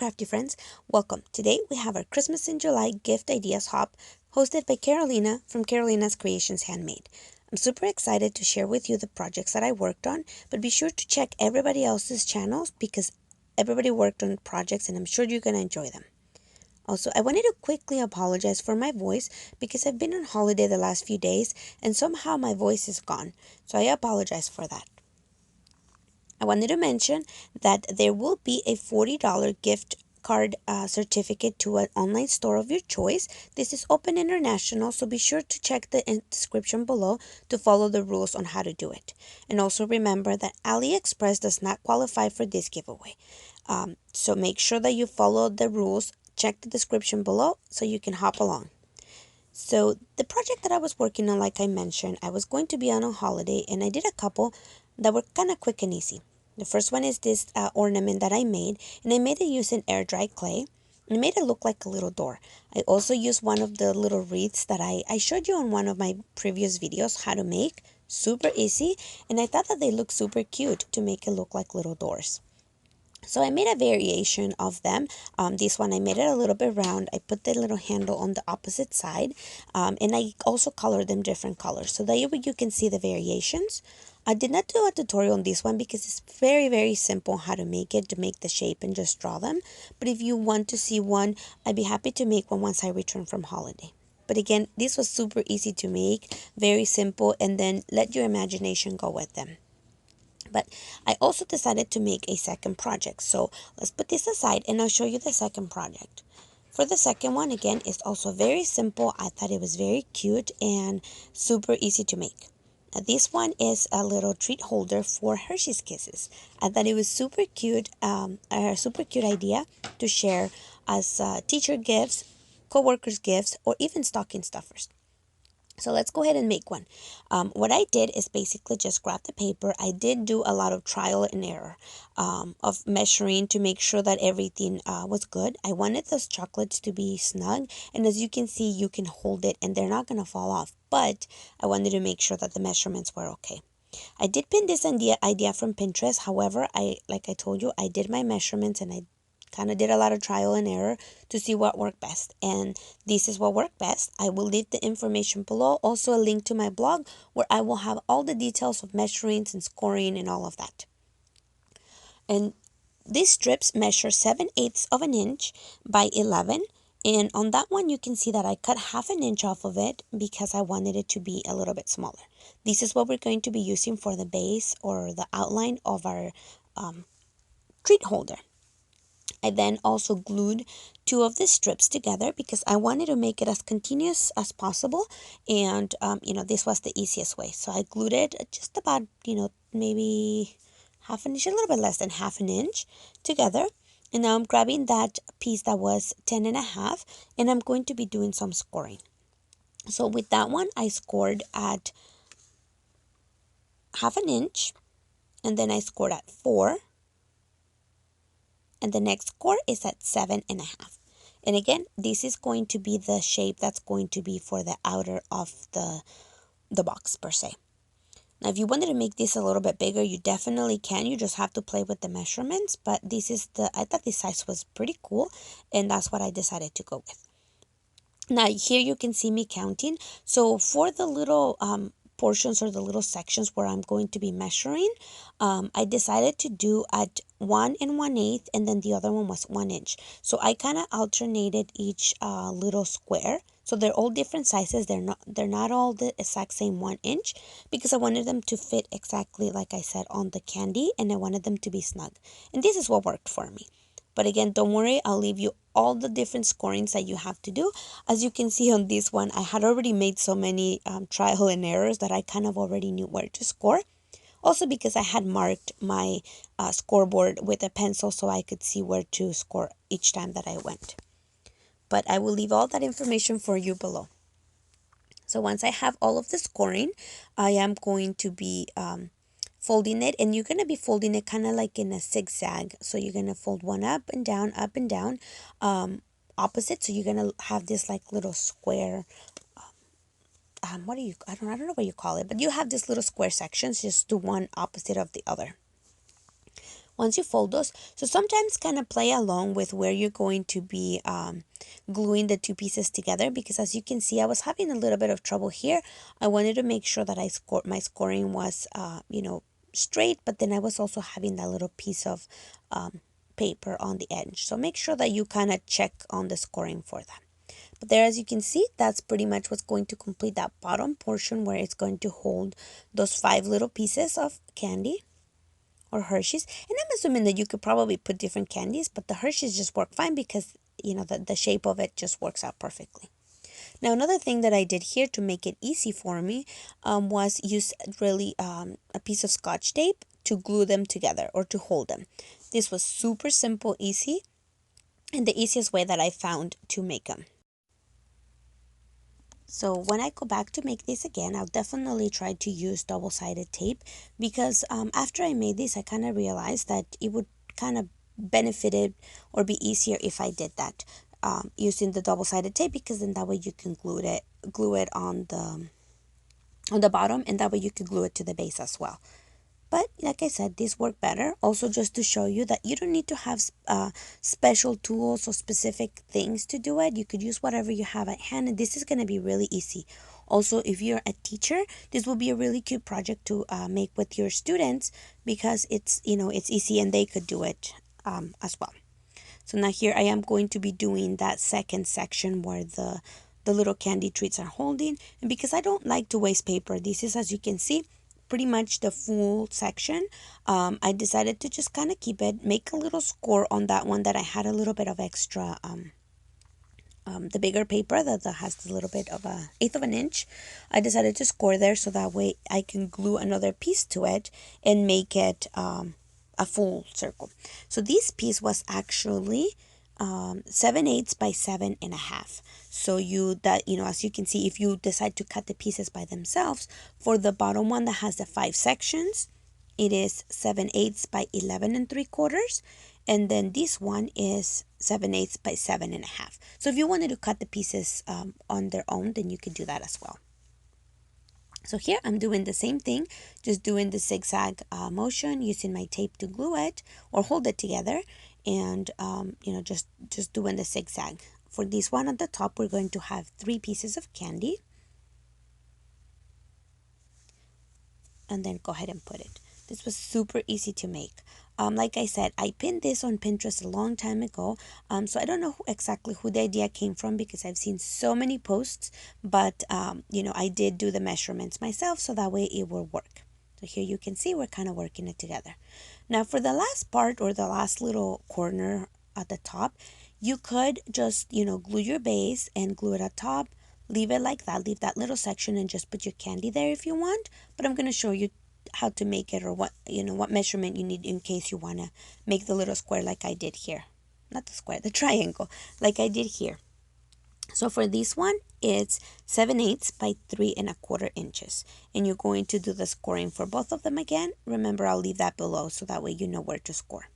crafty friends, welcome. Today we have our Christmas in July gift ideas hop hosted by Carolina from Carolina's Creations Handmade. I'm super excited to share with you the projects that I worked on, but be sure to check everybody else's channels because everybody worked on projects and I'm sure you're going to enjoy them. Also, I wanted to quickly apologize for my voice because I've been on holiday the last few days and somehow my voice is gone, so I apologize for that. I wanted to mention that there will be a $40 gift card certificate to an online store of your choice. This is open international, so be sure to check the description below to follow the rules on how to do it. And also remember that AliExpress does not qualify for this giveaway. So make sure that you follow the rules. Check the description below so you can hop along. So the project that I was working on, like I mentioned, I was going to be on a holiday and I did a couple that were kind of quick and easy. The first one is this ornament that I made, and I made it using air dry clay. And I made it look like a little door. I also used one of the little wreaths that I showed you on one of my previous videos how to make. Super easy, and I thought that they looked super cute to make it look like little doors. So I made a variation of them. This one I made it a little bit round. I put the little handle on the opposite side, and I also colored them different colors so that you can see the variations. I did not do a tutorial on this one because it's very simple how to make it, to make the shape and just draw them. But if you want to see one, I'd be happy to make one once I return from holiday. But again, this was super easy to make, very simple, and then let your imagination go with them. But I also decided to make a second project. So let's put this aside and I'll show you the second project. For the second one, again, it's also very simple. I thought it was very cute and super easy to make. This one is a little treat holder for Hershey's Kisses. I thought it was super cute, a super cute idea to share as teacher gifts, co-workers gifts, or even stocking stuffers. So let's go ahead and make one. What I did is basically just grab the paper. I did do a lot of trial and error of measuring to make sure that everything was good. I wanted those chocolates to be snug, and as you can see, you can hold it and they're not going to fall off. But I wanted to make sure that the measurements were okay. I did pin this idea from Pinterest. However, like I told you, I did my measurements and I kind of did a lot of trial and error to see what worked best, and this is what worked best. I will leave the information below, also a link to my blog where I will have all the details of measurings and scoring and all of that. And these strips measure 7/8 of an inch by 11, and on that one you can see that I cut half an inch off of it because I wanted it to be a little bit smaller. This is what we're going to be using for the base or the outline of our treat holder. I then also glued two of the strips together because I wanted to make it as continuous as possible, and this was the easiest way. So I glued it just about maybe half an inch, a little bit less than half an inch together. And now I'm grabbing that piece that was 10 and a half, and I'm going to be doing some scoring. So with that one, I scored at half an inch, and then I scored at 4. And the next score is at 7.5. And again, this is going to be the shape that's going to be for the outer of the box per se. Now, if you wanted to make this a little bit bigger, you definitely can. You just have to play with the measurements. But I thought this size was pretty cool, and that's what I decided to go with. Now, here you can see me counting. So for the little portions or the little sections where I'm going to be measuring, I decided to do at 1 1/8, and then the other one was 1 inch. So I kind of alternated each little square. So they're all different sizes. They're not all the exact same 1 inch because I wanted them to fit exactly like I said on the candy, and I wanted them to be snug. And this is what worked for me. But again, don't worry, I'll leave you all the different scorings that you have to do. As you can see on this one, I had already made so many trial and errors that I kind of already knew where to score. Also because I had marked my scoreboard with a pencil so I could see where to score each time that I went. But I will leave all that information for you below. So once I have all of the scoring, I am going to be folding it, and you're going to be folding it kind of like in a zigzag. So you're going to fold one up and down, opposite. So you're going to have this like little square, I don't know what you call it, but you have this little square sections, just do one opposite of the other. once you fold those. So sometimes kind of play along with where you're going to be gluing the two pieces together, because as you can see, I was having a little bit of trouble here. I wanted to make sure that my scoring was straight, but then I was also having that little piece of paper on the edge. So make sure that you kind of check on the scoring for that. But there, as you can see, that's pretty much what's going to complete that bottom portion where it's going to hold those 5 little pieces of candy or Hershey's. And I'm assuming that you could probably put different candies, but the Hershey's just work fine because, the shape of it just works out perfectly. Now, another thing that I did here to make it easy for me was use really a piece of Scotch tape to glue them together or to hold them. This was super simple, easy, and the easiest way that I found to make them. So when I go back to make this again, I'll definitely try to use double-sided tape, because after I made this, I kind of realized that it would kind of benefited or be easier if I did that using the double-sided tape, because then that way you can glue it on the bottom, and that way you can glue it to the base as well. But like I said, these work better. Also, just to show you that you don't need to have special tools or specific things to do it. You could use whatever you have at hand, and this is going to be really easy. Also, if you're a teacher, this will be a really cute project to make with your students, because it's easy and they could do it as well. So now here I am going to be doing that second section where the little candy treats are holding. And because I don't like to waste paper, this is, as you can see, pretty much the full section. I decided to just kind of keep it, make a little score on that one that I had a little bit of extra, the bigger paper that has a little bit of a eighth of an inch. I decided to score there so that way I can glue another piece to it and make it a full circle. So this piece was actually 7/8 by 7.5. So as you can see, if you decide to cut the pieces by themselves, for the bottom one that has the 5 sections, it is 7/8 by 11 3/4, and then this one is 7/8 by 7.5. So if you wanted to cut the pieces on their own, then you could do that as well. So here I'm doing the same thing, just doing the zigzag motion, using my tape to glue it or hold it together, and just doing the zigzag. For this one at the top, we're going to have 3 pieces of candy, and then go ahead and put it. This was super easy to make. Like I said, I pinned this on Pinterest a long time ago, so I don't know exactly who the idea came from, because I've seen so many posts, but I did do the measurements myself, so that way it will work. So here you can see we're kind of working it together. Now for the last part, or the last little corner at the top, you could just glue your base and glue it at top, leave it like that, leave that little section, and just put your candy there if you want. But I'm going to show you how to make it, or what measurement you need in case you want to make the little square like I did here. Not the square, the triangle, like I did here. So for this one, it's 7/8 by 3 1/4 inches. And you're going to do the scoring for both of them again. Remember, I'll leave that below so that way you know where to score.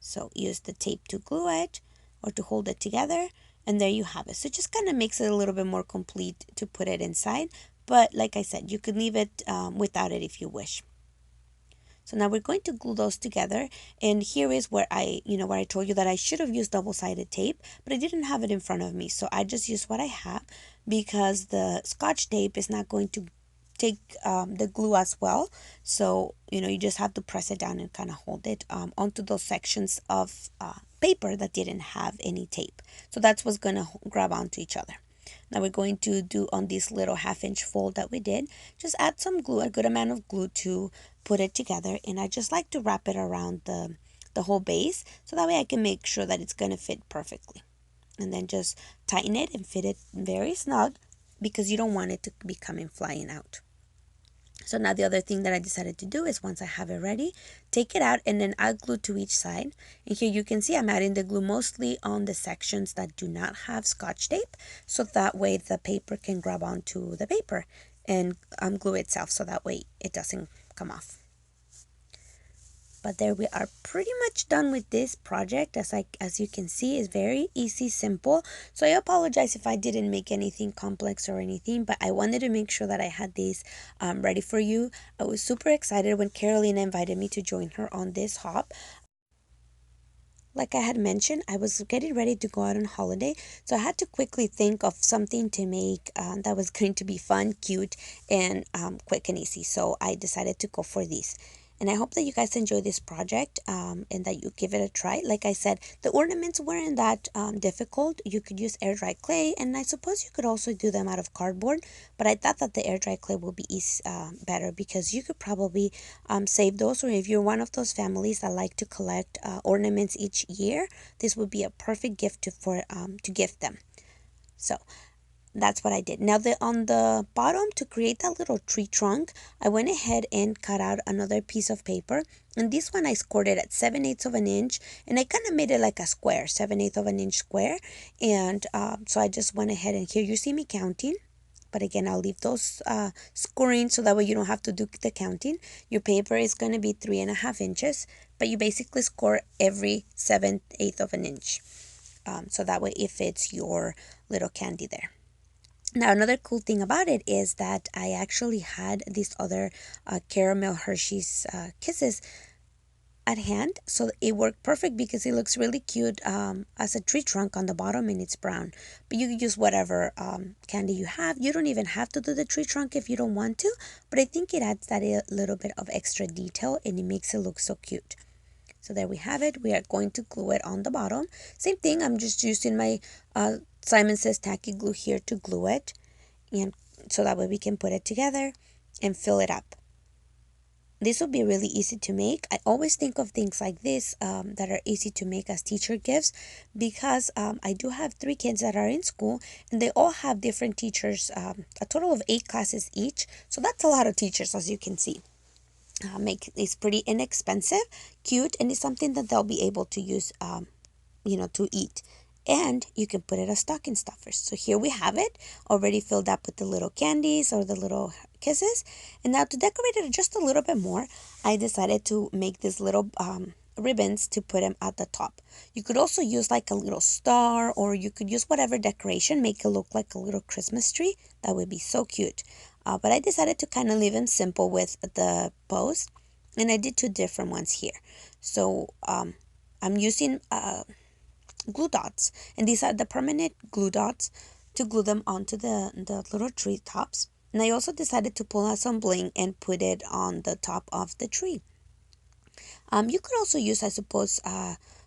So use the tape to glue it or to hold it together. And there you have it. So it just kind of makes it a little bit more complete to put it inside. But like I said, you could leave it without it if you wish. So now we're going to glue those together, and here is where where I told you that I should have used double-sided tape, but I didn't have it in front of me, so I just used what I have, because the Scotch tape is not going to take the glue as well. So you just have to press it down and kind of hold it onto those sections of paper that didn't have any tape. So that's what's going to grab onto each other. Now we're going to do on this little 1/2 inch fold that we did, just add some glue, a good amount of glue to put it together. And I just like to wrap it around the whole base, so that way I can make sure that it's going to fit perfectly. And then just tighten it and fit it very snug, because you don't want it to be coming flying out. So now the other thing that I decided to do is, once I have it ready, take it out and then add glue to each side. And here you can see I'm adding the glue mostly on the sections that do not have Scotch tape, so that way the paper can grab onto the paper and glue itself, so that way it doesn't come off. But there we are, pretty much done with this project. As you can see, it's very easy, simple. So I apologize if I didn't make anything complex or anything, but I wanted to make sure that I had these ready for you. I was super excited when Carolina invited me to join her on this hop. Like I had mentioned, I was getting ready to go out on holiday, so I had to quickly think of something to make that was going to be fun, cute, and quick and easy. So I decided to go for these. And I hope that you guys enjoy this project and that you give it a try. Like I said, the ornaments weren't that difficult. You could use air dry clay, and I suppose you could also do them out of cardboard. But I thought that the air dry clay will be better because you could probably save those. Or if you're one of those families that like to collect ornaments each year, this would be a perfect gift to gift them. So that's what I did. Now on the bottom, to create that little tree trunk, I went ahead and cut out another piece of paper, and this one I scored it at 7/8 of an inch, and I kind of made it like a square, 7/8 of an inch square. And so I just went ahead, and here you see me counting. But again, I'll leave those scoring so that way you don't have to do the counting. Your paper is going to be 3.5 inches, but you basically score every 7/8 of an inch. So that way it fits your little candy there. Now, another cool thing about it is that I actually had these other caramel Hershey's Kisses at hand, so it worked perfect because it looks really cute as a tree trunk on the bottom, and it's brown. But you can use whatever candy you have. You don't even have to do the tree trunk if you don't want to, but I think it adds that a little bit of extra detail, and it makes it look so cute. So there we have it. We are going to glue it on the bottom. Same thing, I'm just using my Simon Says tacky glue here to glue it, and so that way we can put it together and fill it up. This will be really easy to make. I always think of things like this that are easy to make as teacher gifts because I do have 3 kids that are in school, and they all have different teachers, a total of 8 classes each. So that's a lot of teachers, as you can see. It's pretty inexpensive, cute, and it's something that they'll be able to use to eat. And you can put it as stocking stuffers. So here we have it already filled up with the little candies or the little kisses. And now to decorate it just a little bit more, I decided to make these little ribbons to put them at the top. You could also use like a little star, or you could use whatever decoration, make it look like a little Christmas tree. That would be so cute. But I decided to kind of leave them simple with the bows, and I did 2 different ones here. So I'm using glue dots, and these are the permanent glue dots to glue them onto the little tree tops. And I also decided to pull out some bling and put it on the top of the tree. You could also use, I suppose,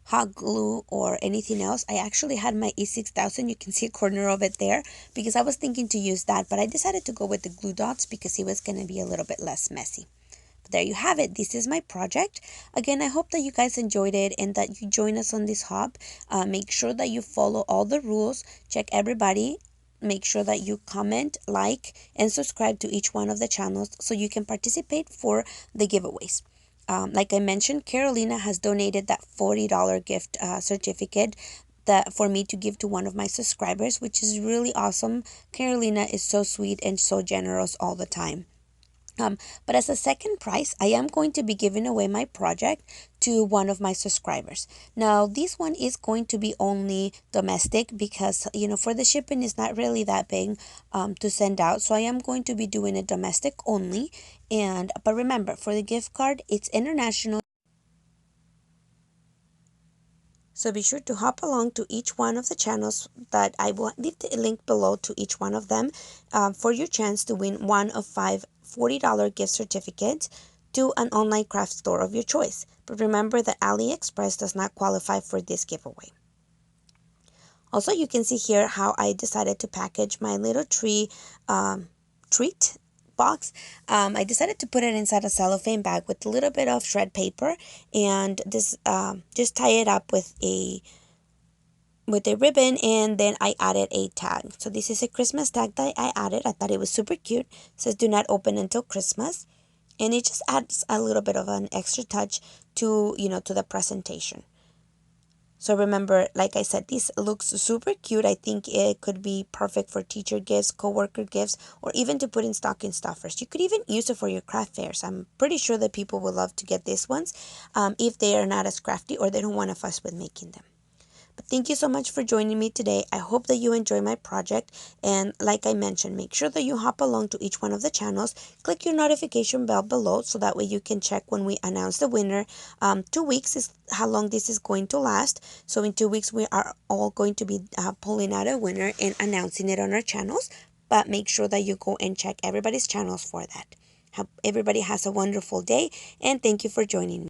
hot glue or anything else. I actually had my E6000. You can see a corner of it there because I was thinking to use that, but I decided to go with the glue dots because it was going to be a little bit less messy. But there you have it. This is my project. Again, I hope that you guys enjoyed it and that you join us on this hop. Make sure that you follow all the rules. Check everybody. Make sure that you comment, like, and subscribe to each one of the channels so you can participate for the giveaways. Like I mentioned, Carolina has donated that $40 gift certificate that for me to give to one of my subscribers, which is really awesome. Carolina is so sweet and so generous all the time. But as a second prize, I am going to be giving away my project to one of my subscribers. Now, this one is going to be only domestic because, for the shipping is not really that big to send out. So I am going to be doing it domestic only. But remember, for the gift card, it's international. So be sure to hop along to each one of the channels that I will leave the link below to each one of them for your chance to win one of 5 $40 gift certificates to an online craft store of your choice. But remember that AliExpress does not qualify for this giveaway. Also, you can see here how I decided to package my little treat box. I decided to put it inside a cellophane bag with a little bit of shred paper, and this just tie it up with a ribbon, and then I added a tag. So this is a Christmas tag that I added. I thought it was super cute. It says do not open until Christmas, and it just adds a little bit of an extra touch to to the presentation. So remember, like I said, this looks super cute. I think it could be perfect for teacher gifts, coworker gifts, or even to put in stocking stuffers. You could even use it for your craft fairs. I'm pretty sure that people would love to get these ones if they are not as crafty or they don't want to fuss with making them. But thank you so much for joining me today. I hope that you enjoy my project. And like I mentioned, make sure that you hop along to each one of the channels. Click your notification bell below so that way you can check when we announce the winner. 2 weeks is how long this is going to last. So in 2 weeks, we are all going to be pulling out a winner and announcing it on our channels. But make sure that you go and check everybody's channels for that. Everybody has a wonderful day, and thank you for joining me.